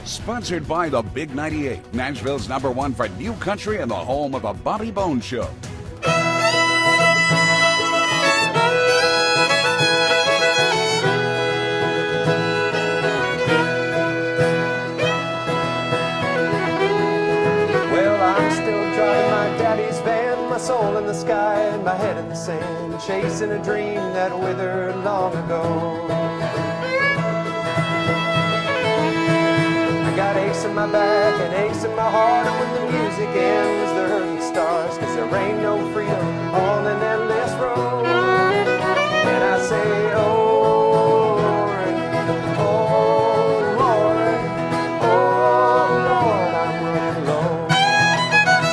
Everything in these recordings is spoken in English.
Sponsored by the Big 98, Nashville's #1 for new country and the home of the Bobby Bones Show. My soul in the sky and my head in the sand, chasing a dream that withered long ago. I got aches in my back and aches in my heart, and when the music ends, the hurting starts, 'cause there ain't no freedom on an endless road. And I say, oh Lord, oh Lord, oh Lord, I'm running low.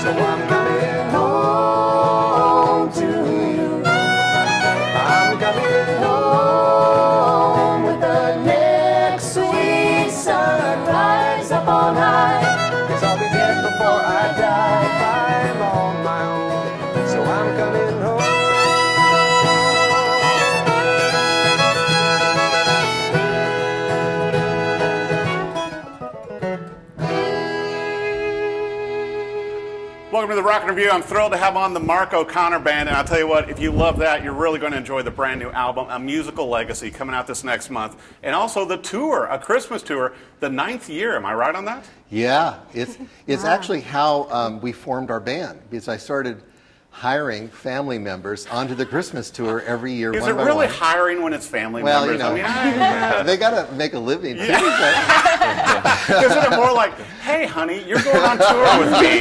So I'm coming home to you. I'm coming home with the next sweet sunrise up on high. 'Cause I'll be dead before I die if I'm on my own. So I'm coming home. Welcome to the Rock and Review. I'm thrilled to have on the Mark O'Connor Band, and I'll tell you what, if you love that, you're really going to enjoy the brand new album, A Musical Legacy, coming out this next month, and also the tour, a Christmas tour, the 9th year. Am I right on that? Yeah, it's actually how we formed our band, because I started hiring family members onto the Christmas tour every year. Is one it by really one. hiring when it's family Well, members? you know, I mean, they got to make a living too. isn't it more like, hey, honey, you're going on tour with me?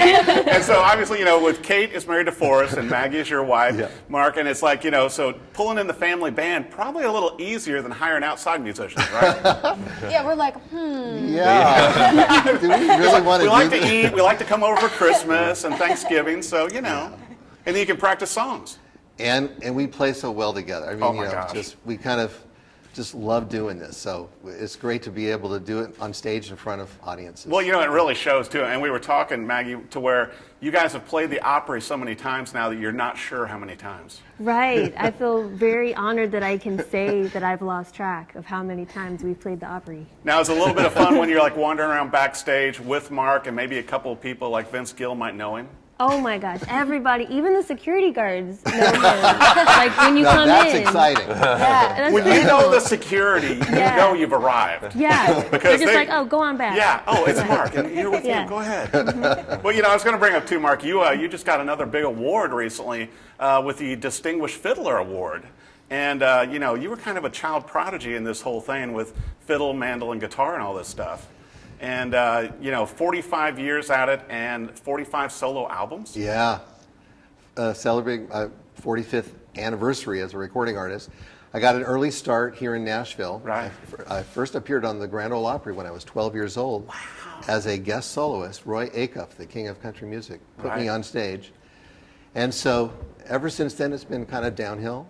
And so obviously, you know, with Kate is married to Forrest and Maggie is your wife, Yeah. Mark, and it's like, you know, so pulling in the family band, probably a little easier than hiring outside musicians, right? Yeah, we're like, Yeah. Do we really want to We do like to that? eat, we like to come over for Christmas and Thanksgiving, so, you know, and then you can practice songs. And we play so well together. I mean, Oh my you know, gosh. we kind of just love doing this. So it's great to be able to do it on stage in front of audiences. Well, you know, it really shows, too. And we were talking, Maggie, to where you guys have played the Opry so many times now that you're not sure how many times. Right. I feel very honored that I can say that I've lost track of how many times we've played the Opry. Now, it's a little bit of fun when you're, like, wandering around backstage with Mark and maybe a couple of people like Vince Gill might know him. Oh my gosh, everybody, even the security guards know him. Like when you now come that's in. exciting. Yeah, that's When pretty you know cool. the security, you Yeah. know you've arrived. Yeah, Because they're just they- like, oh, go on back. Yeah. Oh, it's Mark. And you're with Yeah. him. Go ahead. Well, you know, I was going to bring up too, Mark. You just got another big award recently with the Distinguished Fiddler Award, and you know, you were kind of a child prodigy in this whole thing with fiddle, mandolin, guitar, and all this stuff. And you know, 45 years at it, and 45 solo albums. Yeah. Celebrating my 45th anniversary as a recording artist. I got an early start here in Nashville. Right. I first appeared on the Grand Ole Opry when I was 12 years old. Wow. As a guest soloist. Roy Acuff, the king of country music, put me Right. on stage. And so ever since then, it's been kind of downhill.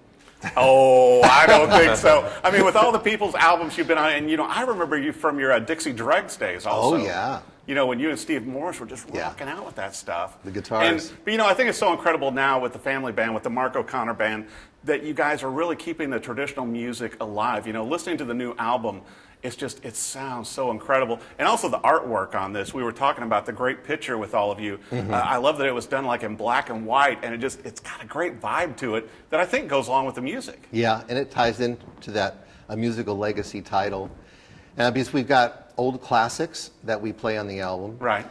Oh, I don't think so. I mean, with all the people's albums you've been on, and you know, I remember you from your Dixie Dregs days also. Oh, yeah. You know, when you and Steve Morris were just Yeah. rocking out with that stuff. The guitars. But you know, I think it's so incredible now with the family band, with the Mark O'Connor Band, that you guys are really keeping the traditional music alive. You know, listening to the new album, it sounds so incredible. And also the artwork on this. We were talking about the great picture with all of you. I love that it was done like in black and white, and it's got a great vibe to it that I think goes along with the music. Yeah, and it ties into that A Musical Legacy title. Because we've got old classics that we play on the album. Right.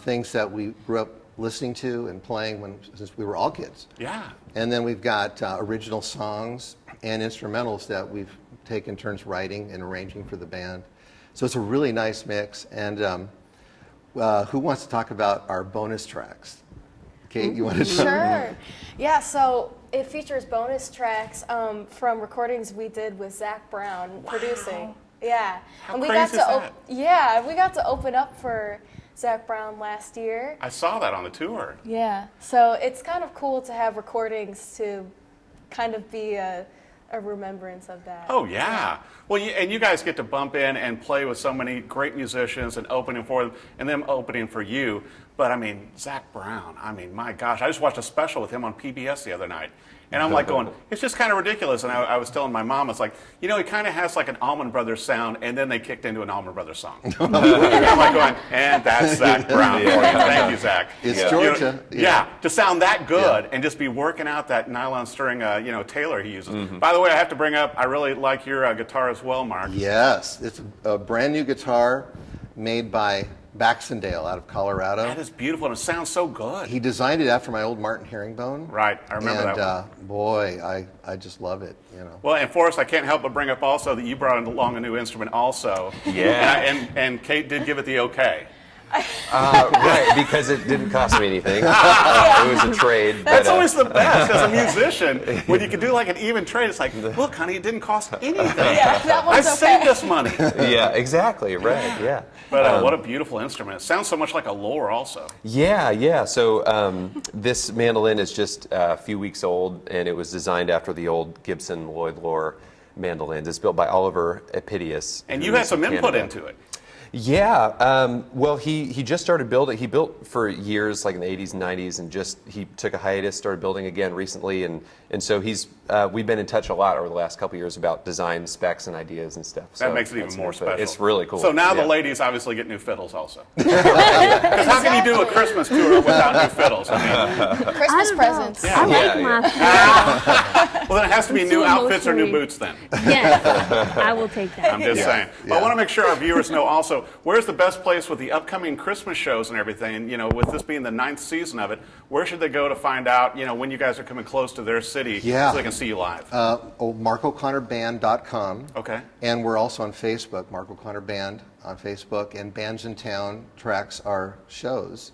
Things that we grew up listening to and playing since we were all kids. Yeah. And then we've got original songs and instrumentals that we've taken turns writing and arranging for the band. So it's a really nice mix. And who wants to talk about our bonus tracks? Kate, you want to sure. Yeah, so it features bonus tracks from recordings we did with Zach Brown producing. Yeah. How and we crazy got is that? Yeah, we got to open up for Zach Brown last year. I saw that on the tour. Yeah. So it's kind of cool to have recordings to kind of be a remembrance of that. Oh, yeah. Well, and you guys get to bump in and play with so many great musicians and opening for them, and them opening for you. But, I mean, Zach Brown, I mean, my gosh, I just watched a special with him on PBS the other night. And I'm like going, it's just kind of ridiculous. And I was telling my mom, it's like, you know, he kind of has like an Allman Brothers sound, and then they kicked into an Allman Brothers song. And I'm like going, and that's Zach Brown for you. Thank you, Zach. It's Georgia. Yeah, to sound that good and just be working out that nylon string, Taylor he uses. By the way, I have to bring up, I really like your guitar as well, Mark. Yes, it's a brand new guitar made by Baxendale out of Colorado. That is beautiful, and it sounds so good. He designed it after my old Martin Herringbone. Right, I remember and, that one. Boy, I just love it, you know. Well, and Forrest, I can't help but bring up also that you brought along a new instrument also. Yeah. And Kate did give it the okay. Right, because it didn't cost me anything. It was a trade. That's always the best as a musician. When you can do like an even trade, it's like, look, honey, it didn't cost anything. Yeah, that I one's okay. saved us money. Yeah, exactly, right, yeah. But what a beautiful instrument. It sounds so much like a lore also. Yeah. So this mandolin is just a few weeks old, and it was designed after the old Gibson Lloyd Loar mandolins. It's built by Oliver Epidius. And you had some input into it. Yeah, well, he just started building. He built for years, like in the 80s and 90s, and he took a hiatus, started building again recently, and so we've been in touch a lot over the last couple of years about design specs and ideas and stuff. That makes it even more special. It's really cool. So now the ladies obviously get new fiddles also. Because how can you do a Christmas tour without new fiddles? I mean, Christmas presents. I like my fiddle. well, then it has to be It's new too outfits or new emotionally- boots then. Yes, I will take that. I'm just saying. But I want to make sure our viewers know also, where's the best place with the upcoming Christmas shows and everything? And, with this being the 9th season of it, where should they go to find out, when you guys are coming close to their city so they can see you live? MarkO'ConnorBand.com. Okay. And we're also on Facebook, Mark O'Connor Band on Facebook. And Bands in Town tracks our shows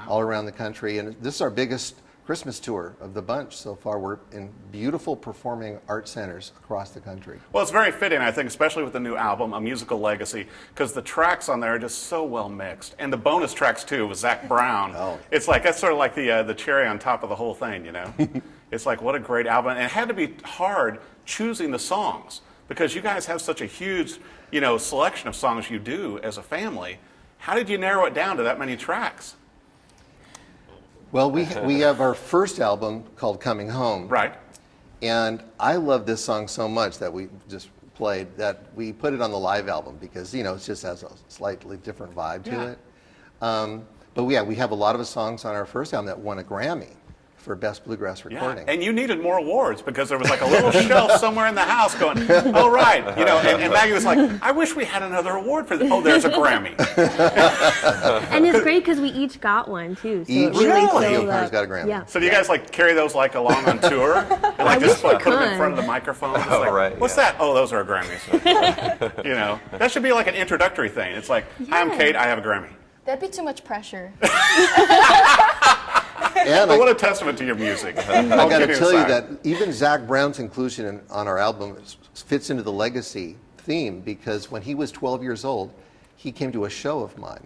all around the country. And this is our biggest Christmas tour of the bunch so far. We're in beautiful performing art centers across the country. Well, it's very fitting, I think, especially with the new album, A Musical Legacy, because the tracks on there are just so well mixed. And the bonus tracks, too, with Zach Brown. Oh. It's like, that's sort of like the cherry on top of the whole thing, It's like, what a great album. And it had to be hard choosing the songs, because you guys have such a huge, selection of songs you do as a family. How did you narrow it down to that many tracks? Well, we have our first album called Coming Home. Right. And I love this song so much that we just played that we put it on the live album because, it just has a slightly different vibe to it. But we have a lot of songs on our first album that won a Grammy for Best Bluegrass Recording. And you needed more awards because there was like a little shelf somewhere in the house going, oh, right. And Maggie was like, I wish we had another award for this. Oh, there's a Grammy. And it's great because we each got one too. So Each it really one of showed the O'Connors up. got a Grammy. Yeah. So do you guys carry those along on tour? And, just wish we put them in could. front of the microphone? It's right, What's that? Oh, those are Grammys. That should be like an introductory thing. It's like, hi, I'm Kate, I have a Grammy. That'd be too much pressure. And But what a testament to your music. I got to tell you that even Zach Brown's inclusion on our album fits into the legacy theme because when he was 12 years old, he came to a show of mine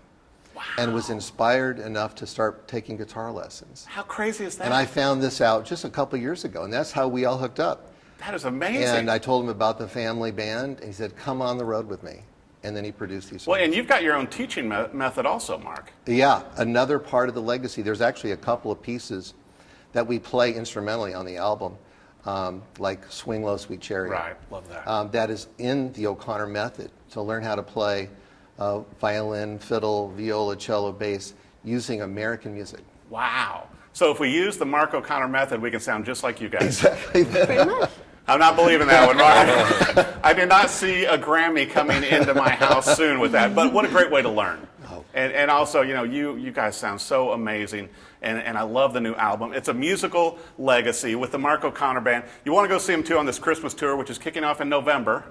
and was inspired enough to start taking guitar lessons. How crazy is that? And I found this out just a couple years ago, and that's how we all hooked up. That is amazing. And I told him about the family band, and he said, come on the road with me. And then he produced these songs. Well, and you've got your own teaching method also, Mark. Yeah, another part of the legacy. There's actually a couple of pieces that we play instrumentally on the album, like Swing Low, Sweet Chariot. Right, love that. That is in the O'Connor method, to learn how to play violin, fiddle, viola, cello, bass, using American music. Wow. So if we use the Mark O'Connor method, we can sound just like you guys. Exactly. Pretty much. I'm not believing that one, Mark. I do not see a Grammy coming into my house soon with that, but what a great way to learn. Oh. And also, you guys sound so amazing, and I love the new album. It's a musical legacy with the Mark O'Connor Band. You want to go see them, too, on this Christmas tour, which is kicking off in November,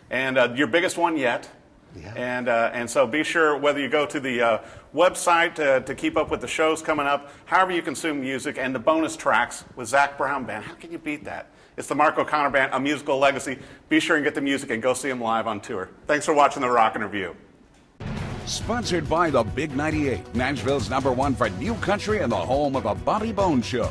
and your biggest one yet. Yeah. And so be sure, whether you go to the website to keep up with the shows coming up, however you consume music, and the bonus tracks with Zach Brown Band, how can you beat that? It's the Mark O'Connor Band, A Musical Legacy. Be sure and get the music and go see them live on tour. Thanks for watching The Rockin' Review. Sponsored by the Big 98, Nashville's #1 for new country and the home of a Bobby Bones Show.